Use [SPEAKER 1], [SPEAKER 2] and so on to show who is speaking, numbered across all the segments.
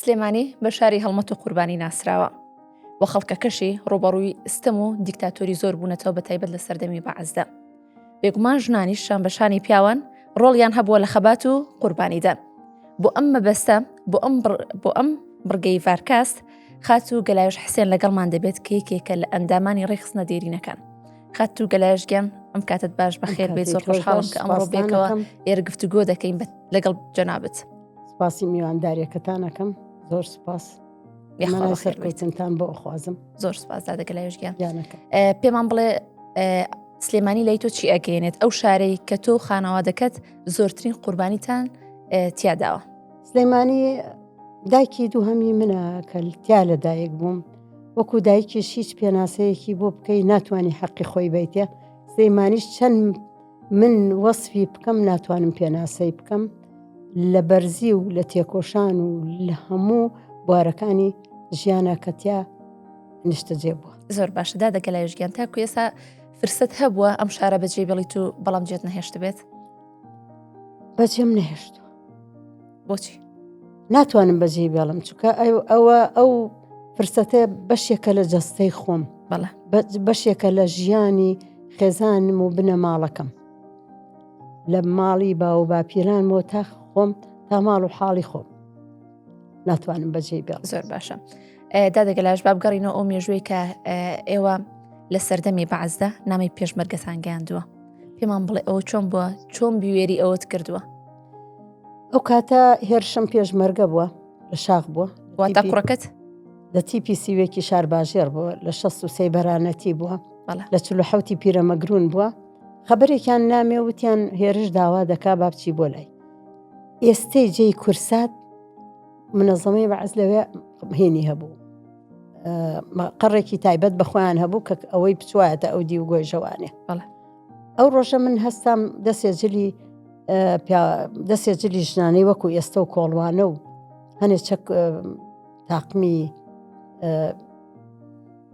[SPEAKER 1] سلێمانی بە شاری هەڵمەت و قوربانی ناسراوە و خەڵکەکەشی ڕۆبەڕووی ستەم و دیکتاتۆری زۆر بوونەتەوە بە تایبەت لە سەردەمی بەعەزدا. بێگومان ژنانیششان بە شانی پیاوان ڕۆڵیان هەبووە لە خەبات و قوربانیدان. بۆ ئەم مەبەستە بۆ ئەم بڕگەی ڤارکاست خات و گەلایش حسێن لەگەڵمان دەبێت کێکێکە لە ئەندامانی ڕێخستنە دێرینەکان. خات و گەلایشگیان ئەم کاتت باش بەخێر بێت، زۆر خۆشحاڵم کە ئەمڕۆ بێکەوە ئێرە گفتوگۆ دەکەین لەگەڵ جەنابەت.
[SPEAKER 2] سپاسی میوانداریەکەتانەکەم، زۆر سپاس. سەرکەوتنتان بۆ ئەخوازم.
[SPEAKER 1] زۆر سپاس دادەگەلایشگیان.
[SPEAKER 2] پێمان
[SPEAKER 1] بڵێ سلێمانی لای تۆ چی ئەگەێنێت ئەو شارەی کە تۆ خانەوادەکەت زۆرترین قوربانیتان تیاداوە؟
[SPEAKER 2] سلێمانی دایکی دوو هەمی منە کە تیا لە دایک بووم، وەکو دایکیش هیچ پێناسەیەکی بۆ بکەی ناتوانانی حەقی خۆی بیتێ. سلێمانیش چەند من وەصفی بکەم ناتوانم پێناسەی بکەم لە بەرزی و لە تێکۆشان و لە هەموو بوارەکانی ژیانە کەتیا نیشتەجێ بووە.
[SPEAKER 1] زۆر باشە دادەگەلایشگیان، تاکو ئێستا فرسەت هەبووە ئەم شارە بەجێ بێڵیت و بەڵام جێت نەهێشت بێت؟
[SPEAKER 2] بەجێم نەهێشتووە.
[SPEAKER 1] بۆچی؟
[SPEAKER 2] ناتوانم بەجێ بێڵم، چونکە ئەو فرسەتە بەشێکە لە جەستەی خۆم، بەشێکە لە ژیانی خێزانم و بنە ماڵەکەم، لە ماڵی باو باپیران بۆ تا خۆم تا ماڵ و حاڵی خۆم ناتوانم بەجێ بێڵم.
[SPEAKER 1] زۆر باشە دادەگەلاش بابگەڕینەوە ئەو مێژووی کە ئێوە لە سەردەمی بەعەزدا نامی پێشمەرگەتان گەیاندووە. پێمان بڵێ ئەوە چۆن بووە، چۆن بیوێری ئەوەت کردووە؟
[SPEAKER 2] ئەو کاتە هێرشم پێشمەرگە بووە، لە شاخ بووە،
[SPEAKER 1] واتە کوڕەکەت
[SPEAKER 2] لە تیپی سیوێکی شارباژێر بووە، لە 63 بەرانەتی بووە، لە 47 پیرەمەگرون بووە. خەبەرێکیان نامێ وتیان هێرش داوا دەکا با بچی بۆ لای ئێستەی جێی کورسات منەظەمەی بەعەز لەوێ هێنی هەبوو، قەڕێکی تایبەت بەخۆیان هەبوو کە ئەوەی بچوایەتە ئەو دی و گۆی ژەوانێ. ئەو ڕۆژە من هەستام دەسێجلی ژنانەی وەکو ئێستا و کۆڵوانە و هەنێ چەک تاقمی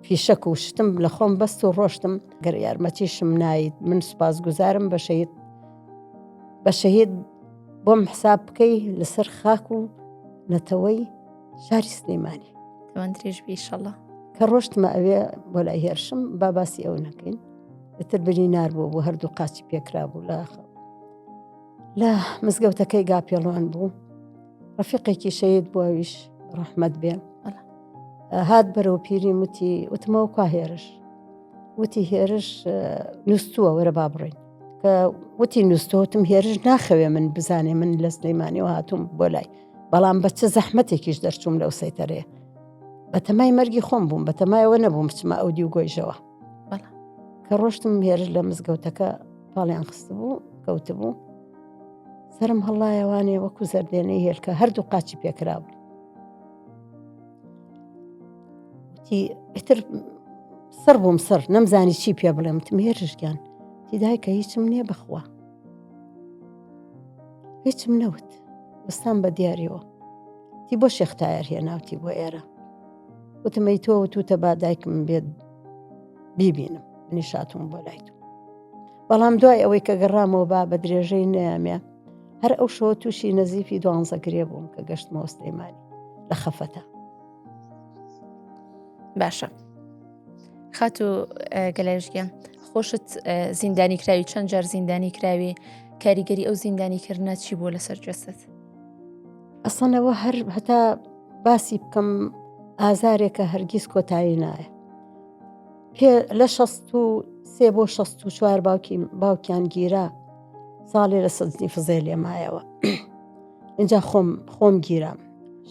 [SPEAKER 2] فیشەک و شتم لە خۆم بەست و ڕۆشتم. گەر یارمەتیشم نایت من سوپاس گوزارم بە شەهید بۆم حساب بکەی لەسەر خاک و نەتەوەی شاری سلێمانی.
[SPEAKER 1] ئەوەندریش بیشەڵە
[SPEAKER 2] کە ڕۆشتمە ئەوێ بۆ لای هێرشم باسی ئەو نەکەین، ئێتر بری نار بوو بۆ هەردوو قاچی پێکرا بوو لە مزگەوتەکەی گاپێڵوان بوو. ڕەفیقێکی شەهید بووەویش ڕەحمەت بێ هات بەرەو پیری وتمەوە کا هێرش، وتی هێرش نووسووە وەرە با بڕین، کە وتی نووسۆتم هێرش ناخەوێ من بزانێ من لە سلێمانی و هاتووم بۆ لای، بەڵام بە چه زەحمەتێکیش دەرچووم لەو سەیتەرەیە، بە تەمای مەرگی خۆم بووم، بە تەمایەوە نەبووم بچمە ئەو دی و گۆیژەوە. کە ڕۆشتم هێرش لە مزگەوتەکە پاڵیان خست بوو کەوت بوو، سرم هەڵایەوانێ وەکو زەردێنەی هێلکە هەردوو قاچی پێکرا بوو. ئتر سەر بووم سەر نەمزانی چی پێ بڵێم، وتم هێرشگیان تیدایکە هیچم نییە بخوا، هیچم نەوت، وەستان بە دیاریەوە تی بۆ شێختایەر هێناوتی بۆ ئێرە، وتمەی تۆ وتوتە با دایکم بێت بیبینم، منی شاتوم بۆ لای تۆ. بەڵام دوای ئەوەی کە گەڕامەوە با بە درێژەی نەیامێ هەر ئەو شەوە تووشی نەزیفی 12 گرێ بووم کە گەشتمەوە سلێمانی لە خەفەتە.
[SPEAKER 1] باشە خات و گەلایشگیان، خۆشت زیندانی کراوی، چەند جار زیندانی کراوی، کاریگەری ئەو زیندانیکردنە چی بووە لەسەر جەستت؟
[SPEAKER 2] ئەسڵەوە هەر هەتا باسی بکەم ئازارێکە هەرگیز کۆتایی نایە. لە 63 بۆ 64 باوکیان گیرا ساڵێ لە سەدنی فزێ لێ مایەوە. اینجا خۆم گیرام،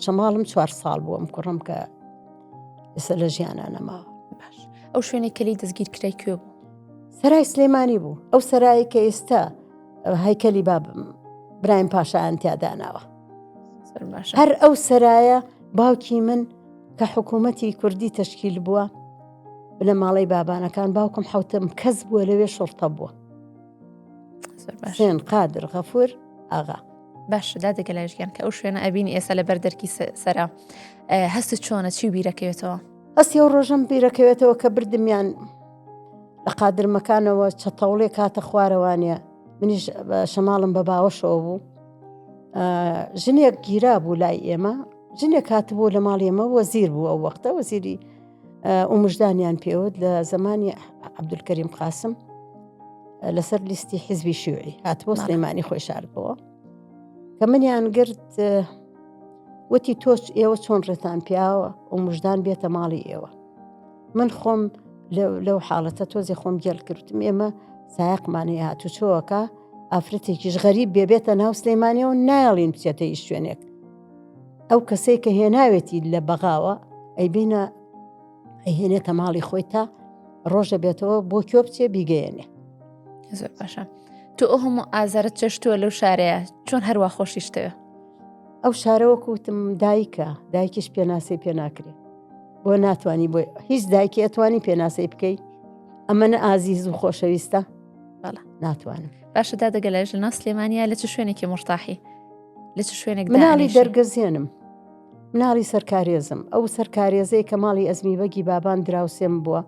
[SPEAKER 2] شەماڵم 4 ساڵ بووم کوڕم کە ئێستا لە ژیانە نەماوە.
[SPEAKER 1] باش ئەو شوێنێک کەلی دەستگیر کرای کوێ بوو؟
[SPEAKER 2] سەرای سلێمانی بوو، ئەو سەرایی کە ئێستا هەیکەلی برایم پاشایان تیاداناوە. هەر ئەو سەرایە باوکی من کە حکوومەتی کوردی تەشکیل بووە لە ماڵی بابانەکان، باوکم حوتم کەس بووە لەوێ شۆرتە بووە، حسێن قادر غەفور ئاغا.
[SPEAKER 1] باش دادەگەلایشگیان کە ئەو شوێنە ئەبینی ئێستا لە بەردەرکی سەرا، هەستت چۆنە، چی بیرەکەوێتەوە؟
[SPEAKER 2] ئەسی ئەو ڕۆژەم بیرەکەوێتەوە کە بردمیان لە قادر مەکانەوە چەتەوڵێ کاتە خوارەوانە، منیش شەماڵم بە باوەشەوە بوو، ژنێک گیرا بوو لای ئێمە ژنێک هاتبوو لە ماڵی ئێمە وەزیر بوو ئەو وەختە وەزیری ئومژدانیان پێوت لە زمانی عەبدولکەریم قاسم لەسەر لیستی حیزبی شیوعی هاتبوو سلەیمانی خۆی شاردبەوە کە منیان گرت وتی تۆ ئێوە چۆن ڕێتان پیاوە ئومژدان بێتە ماڵی ئێوە من خۆم لەو حاڵەتە تۆزی خۆم گێڵ کردم ئێمە سایقمانەیە هاتوچۆوەکە ئافرەتێکیش غەریب بێبێتە ناو سلەیمانیەوە نایڵین بچێتە هیچ شوێنێک ئەو کەسەی کە هێناوێتی لە بەغاوە ئەیبینە ئەیهێنێتە ماڵی خۆی تا ڕۆژە بێتەوە بۆ کێ بچێ بیگەیەنێ.
[SPEAKER 1] زۆر باشە. تو ئەو هەموو ئازارت چەشتووە لەو شارەیە چۆن هەروە خۆشیشتەوە؟
[SPEAKER 2] ئەو شارەوە کوتم دایکە دایکیش پێناسی پێ ناکرێت بۆ ناتوانانی بۆ هیچ دایکی ئەتوانی پێناسی بکەیت ئەمەنە ئازیز و خۆشەویستە ناتوانم.
[SPEAKER 1] باشە دادەگەلایش لە ناو سلێمانیا لە چ شوێنێکی مرتاحی لە چ شوێنێک
[SPEAKER 2] مناڵی دەرگەزێنم مناڵی سەرکارێزم ئەو سەرکارێزەی کە ماڵی ئەزمی بەگی بابان دراوسێم بووە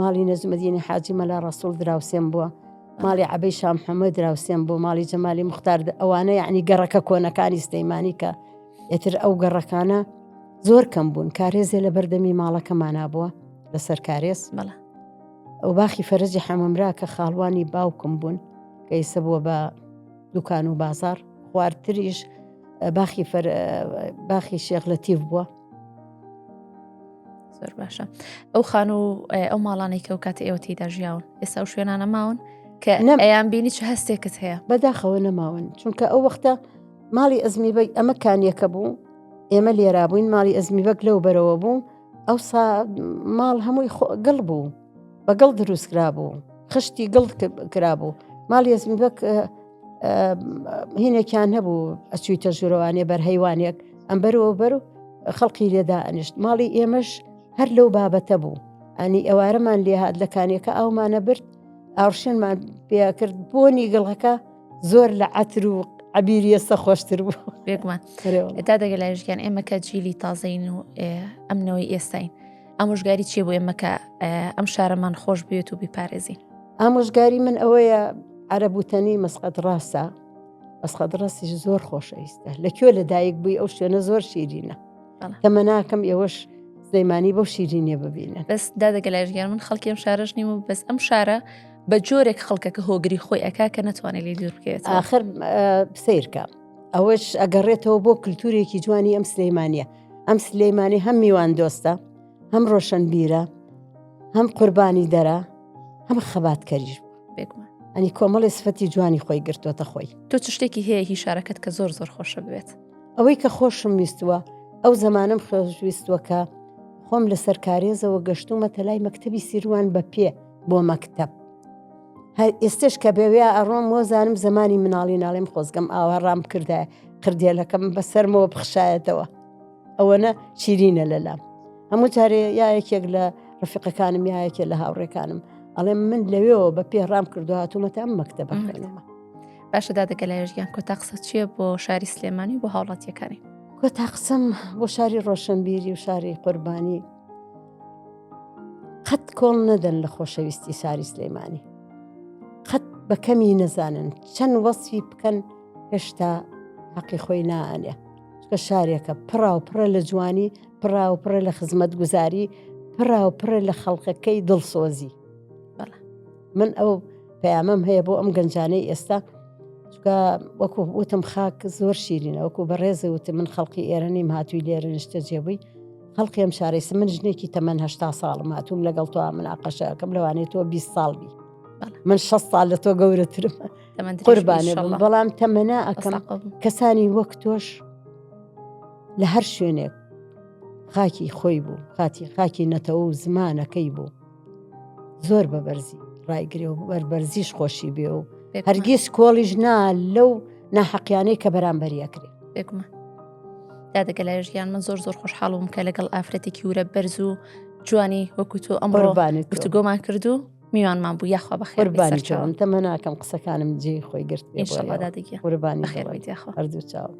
[SPEAKER 2] ماڵی نەجمەدینی حاجی مەلا ڕەسوڵ دراوسێم بووە ماڵی عەبەی شام محەممەد دراوسێم بوو ماڵی جەمالی مختار ئەوانە یعنی گەڕەکە کۆنەکانی سلەیمانی کە ئێتر ئەو گەڕەکانە زۆر کەم بوون کارێزێ لە بەردەمی ماڵەکەمانە بووە لە سەرکارێز ئەو باخی فەرجی حەمەمرا کە خاڵوانی باوکم بوون کە ئیسە بووە بە دوکان و بازار خواردتریش باخی شێخ لەتیف بووە.
[SPEAKER 1] زۆر باشە. ئەو خان و ئەو ماڵانەی کە و کاتە ئێوە تێیدا ژیاون ئێستا و شوێنانە ماون کە ئەیان بینی چه هەستێکت هەیە؟
[SPEAKER 2] بەداخەوە نەماون چونکە ئەو وەختە ماڵی ئەزمی بەگ ئەمە کانیەکە بوو ئێمە لێرا بووین ماڵی ئەزمی بەگ لەو بەرەوە بوو ئەو ماڵ هەمووی گڵ بوو بە گڵ دروست کرا بوو خشتی گڵ کرا بوو ماڵی ئەزمی بەگ هینێکیان هەبوو ئەچوویتە ژوورەوانێ بەرهەیوانێک ئەم بەرەوە بەر و خەڵقی لێدا ئەنیشت ماڵی ئێمەش هەر لەو بابەتە بوو ئەنی ئەوارەمان لێهات لە کانیەکە ئاومانە برد ئاوشێنمان پێکرد بۆنی گڵەکە زۆر لە عەتر و عەبیری ئێستا خۆشتر بوو.
[SPEAKER 1] بێگومان تا دەگەلایشگیان ئێمە کە جیلی تازەین و ئەمنەوەی ئێستاین ئامۆژگاری چیە بۆ ئێمە کە ئەم شارەمان خۆش بێت و بیپارێزین؟
[SPEAKER 2] ئامۆژگاری من ئەوەیە عەرەبوتەنی مەسقەد ڕاستە مەسقەد ڕاستیش زۆر خۆشەویستە لەکوێ لەدایک بووی ئەو شوێنە زۆر شیرینە تەمە ناکەم ئێوەش سلەیمانی بەو شیرینیە ببینن.
[SPEAKER 1] بەس دادەگەلایشگیان من خەڵکی ئەم شارەش نیم و بەس ئەم شارە بە جۆرێک خەڵکەکە هۆگری خۆی ئەکا کە نەتوانێت لێ دوور بکەوێت.
[SPEAKER 2] ئاخر سیرکە ئەوەش ئەگەڕێتەوە بۆ کللتورێکی جوانی ئەم سلەیمانیە ئەم سلەیمانی هەم میوان دۆستە هەم ڕۆشنبیرە هەم قوربانی دەرە هەم خەباتکەریش
[SPEAKER 1] بێگومان
[SPEAKER 2] ئەنی کۆمەڵی سفەتی جوانی خۆی گرتوۆتە خۆی.
[SPEAKER 1] تۆ چ شتێکی هەیە هی شارەکەت کە زۆر زۆر خۆشە بوێت؟
[SPEAKER 2] ئەوەی کە خۆشم ویستووە ئەو زەمانم خۆشویستووە کە خۆم لە سەرکارێزەوە گەشتومەتە لای مەکتەبی سیروان بە پێ بۆ مەکتەب ئێستش کە بێوێ ئەڕۆم وەزانم زمانی مناڵی ناڵێم خۆزگەم ئاوا ڕام کردای قردێلەکەم بەسەرمەوە بخشایەتەوە ئەوەنە شیرینە لەلام هەموو جارێ یایەکێک لە ڕفیقەکانم یایەکێ لە هاوڕێکانم ئەڵێم من لەوێەوە بە پێ ڕام کردو هاتوومەتە ئەم مەکتەبەکەنەوە.
[SPEAKER 1] باشە دادەگەلایشگیان کۆتا قسە چییە بۆ شاری سلێمانی بۆ هاوڵاتیەکانی؟
[SPEAKER 2] کۆتا قسەم بۆ شاری ڕۆشنبیری و شاری قوربانی قەت کۆڵ نەدەن لە خۆشەویستی شاری سلێمانی قەت بە کەمی نەزانن چەند وەسفی بکەن هێشتا حەقی خۆی نائانێ چکە شارێکە پڕا و پڕە لە جوانی پڕا و پڕە لە خزمەت گوزاری پڕا و پڕە لە خەڵقەکەی دڵسۆزی. من ئەو پەیامەم هەیە بۆ ئەم گەنجانەی ئێستا چکە وەکو وتم خاک زۆر شیرینە وەکو بەڕێزە وتم من خەڵقی ئێرە نیم هاتووی لێرە نیشتە جێبووی خەڵقی ئەم شارەی من ژنێکی تەمەەن 80 ساڵم هاتووم لەگەڵ تۆ مناقەشەکەم لەوانێت تۆ 20 ساڵبی من 6 ساڵ لە تۆ گەورەترم قوربانێ بەڵام تەمەنا ئەەکەم کەسانی وەک تۆش لە هەر شوێنێک خاکی خۆی بوو خاکی نەتەوە و زمانەکەی بوو زۆر بەبەرزی ڕایگرێ و بەربەرزیش خۆشی بێ و هەرگیز کۆڵیش نا لەو ناحەقیانەی کە بەرامبەریەکرێ.
[SPEAKER 1] بێگومان دادەگەلایشگیان من زۆر زۆر خۆشحاڵ بووم کە لەگەڵ ئافرەتێکی ورە بەرز و جوانی وەکو تۆ ئەمڕۆ گفتوگۆمان کردو میوانمان بوو یاخوا بەخێر
[SPEAKER 2] قوربانی تەمە ناکەم قسەکانم جێی خۆی گرت
[SPEAKER 1] ئینشەڵڵا دادەگیان
[SPEAKER 2] قوربانی
[SPEAKER 1] بەخێر بیت یاخوا
[SPEAKER 2] هەردوو چاوک.